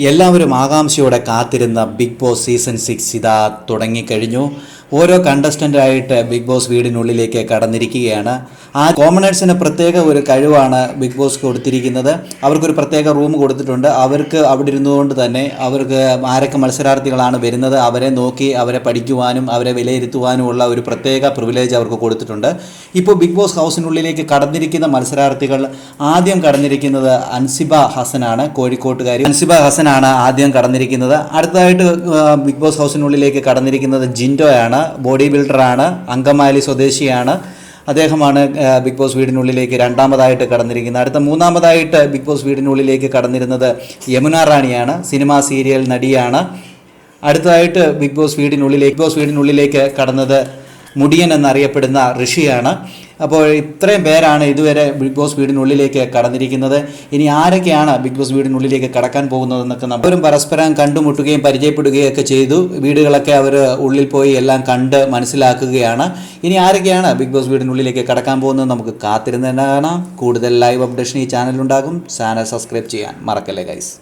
എല്ലാവരും ആകാംക്ഷയോടെ കാത്തിരുന്ന ബിഗ് ബോസ് സീസൺ 6 ഇതാ തുടങ്ങിക്കഴിഞ്ഞു. ഓരോ കണ്ടസ്റ്റൻ്റായിട്ട് ബിഗ് ബോസ് വീടിനുള്ളിലേക്ക് കടന്നിരിക്കുകയാണ്. ആ കോമണേഴ്സിന് പ്രത്യേക ഒരു കഴിവാണ് ബിഗ് ബോസ് കൊടുത്തിരിക്കുന്നത്. അവർക്കൊരു പ്രത്യേക റൂം കൊടുത്തിട്ടുണ്ട്. അവർക്ക് അവിടെ ഇരുന്നുകൊണ്ട് തന്നെ അവർക്ക് ആരൊക്കെ മത്സരാർത്ഥികളാണ് വരുന്നത് അവരെ നോക്കി അവരെ പഠിക്കുവാനും അവരെ വിലയിരുത്തുവാനുമുള്ള ഒരു പ്രത്യേക പ്രിവിലേജ് അവർക്ക് കൊടുത്തിട്ടുണ്ട്. ഇപ്പോൾ ബിഗ് ബോസ് ഹൗസിനുള്ളിലേക്ക് കടന്നിരിക്കുന്ന മത്സരാർത്ഥികൾ ആദ്യം കടന്നിരിക്കുന്നത് അൻസിബ ഹസനാണ്, കോഴിക്കോട്ടുകാരി അൻസിബ ഹസനാണ് ആദ്യം കടന്നിരിക്കുന്നത്. അടുത്തതായിട്ട് ബിഗ് ബോസ് ഹൗസിനുള്ളിലേക്ക് കടന്നിരിക്കുന്നത് ജിൻഡോയാണ്, ബോഡി ബിൽഡറാണ്, അങ്കമാലി സ്വദേശിയാണ്. അദ്ദേഹമാണ് ബിഗ് ബോസ് വീടിനുള്ളിലേക്ക് രണ്ടാമതായിട്ട് കടന്നിരിക്കുന്നത്. അടുത്ത മൂന്നാമതായിട്ട് ബിഗ് ബോസ് വീടിനുള്ളിലേക്ക് കടന്നിരുന്നത് യമുന റാണിയാണ്, സിനിമ സീരിയൽ നടിയാണ്. അടുത്തതായിട്ട് ബിഗ് ബോസ് വീടിനുള്ളിലേക്ക് കടന്നത് മുടിയൻ എന്നറിയപ്പെടുന്ന ഋഷിയാണ്. അപ്പോൾ ഇത്രയും പേരാണ് ഇതുവരെ ബിഗ് ബോസ് വീടിനുള്ളിലേക്ക് കടന്നിരിക്കുന്നത്. ഇനി ആരൊക്കെയാണ് ബിഗ് ബോസ് വീടിനുള്ളിലേക്ക് കടക്കാൻ പോകുന്നതെന്നൊക്കെ നമ്മളും പരസ്പരം കണ്ടുമുട്ടുകയും പരിചയപ്പെടുകയും ഒക്കെ ചെയ്തു. വീടുകളൊക്കെ അവർ ഉള്ളിൽ പോയി എല്ലാം കണ്ട് മനസ്സിലാക്കുകയാണ്. ഇനി ആരൊക്കെയാണ് ബിഗ് ബോസ് വീടിനുള്ളിലേക്ക് കടക്കാൻ പോകുന്നത് നമുക്ക് കാത്തിരുന്ന് തന്നെ കാണാം. കൂടുതൽ ലൈവ് അപ്ഡേഷൻ ഈ ചാനലുണ്ടാകും. ചാനൽ സബ്സ്ക്രൈബ് ചെയ്യാൻ മറക്കല്ലേ ഗൈസ്.